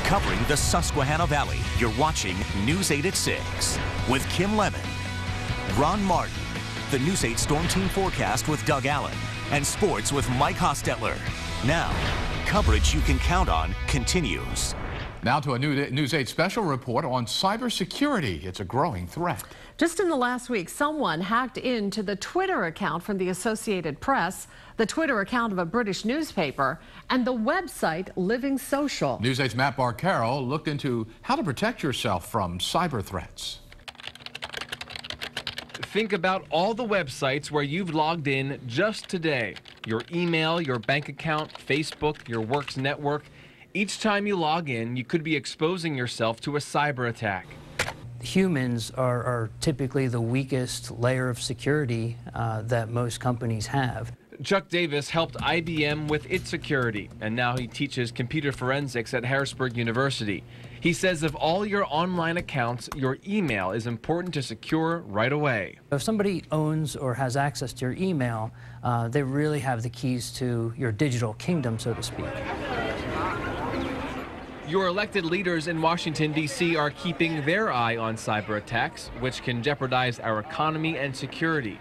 Covering the Susquehanna Valley, you're watching News 8 at 6 with Kim Levin, Ron Martin, the News 8 Storm Team Forecast with Doug Allen, and Sports with Mike Hostetler. Now, coverage you can count on continues. Now to a News 8 special report on cybersecurity. It's a growing threat. Just in the last week, someone hacked into the Twitter account from the Associated Press, the Twitter account of a British newspaper, and the website Living Social. News 8's Matt Barcaro looked into how to protect yourself from cyber threats. Think about all the websites where you've logged in just today. Your email, your bank account, Facebook, your work's network. Each time you log in, you could be exposing yourself to a cyber attack. Humans are typically the weakest layer of security that most companies have. Chuck Davis helped IBM with its security, and now he teaches computer forensics at Harrisburg University. He says of all your online accounts, your email is important to secure right away. If somebody owns or has access to your email, they really have the keys to your digital kingdom, so to speak. Your elected leaders in Washington, D.C. are keeping their eye on cyber attacks, which can jeopardize our economy and security.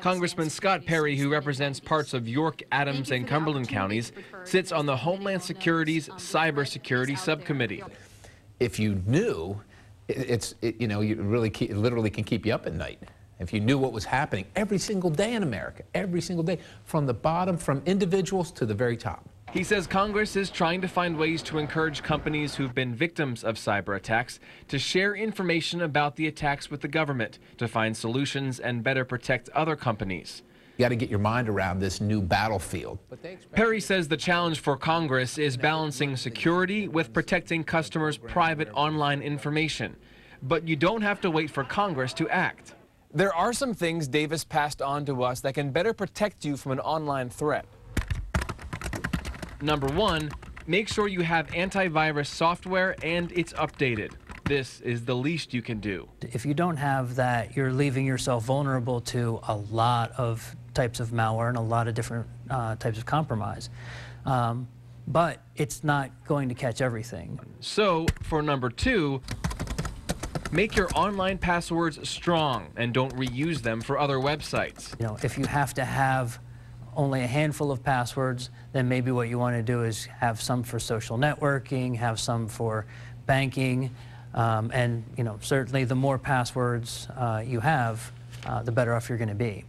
Congressman Scott Perry, who represents parts of York, Adams, and Cumberland counties, sits on the Homeland Security's Cybersecurity Subcommittee. If you knew, you really literally can keep you up at night. If you knew what was happening every single day in America, every single day, from the bottom, from individuals to the very top. He says Congress is trying to find ways to encourage companies who've been victims of cyber attacks to share information about the attacks with the government, to find solutions and better protect other companies. You got to get your mind around this new battlefield. Perry says the challenge for Congress is balancing security with protecting customers' private online information. But you don't have to wait for Congress to act. There are some things Davis passed on to us that can better protect you from an online threat. Number one, make sure you have antivirus software and it's updated. This is the least you can do. If you don't have that, you're leaving yourself vulnerable to a lot of types of malware and a lot of different types of compromise. But it's not going to catch everything. So, for number two, make your online passwords strong and don't reuse them for other websites. You know, if you have to have only a handful of passwords, then maybe what you want to do is have some for social networking, have some for banking, and certainly the more passwords you have, the better off you're going to be.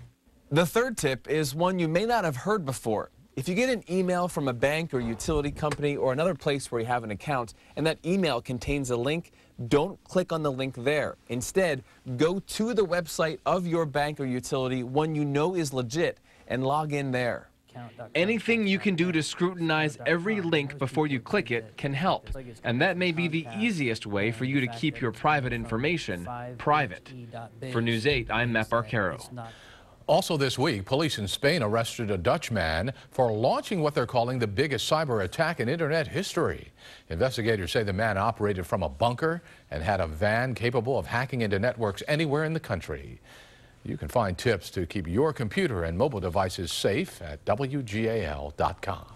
The third tip is one you may not have heard before. If you get an email from a bank or utility company or another place where you have an account and that email contains a link, don't click on the link there. Instead, go to the website of your bank or utility, one you know is legit, and log in there. Anything you can do to scrutinize every link before you click it can help. And that may be the easiest way for you to keep your private information private. For News 8, I'm Matt Barcaro. Also this week, police in Spain arrested a Dutch man for launching what they're calling the biggest cyber attack in internet history. Investigators say the man operated from a bunker and had a van capable of hacking into networks anywhere in the country. You can find tips to keep your computer and mobile devices safe at WGAL.com.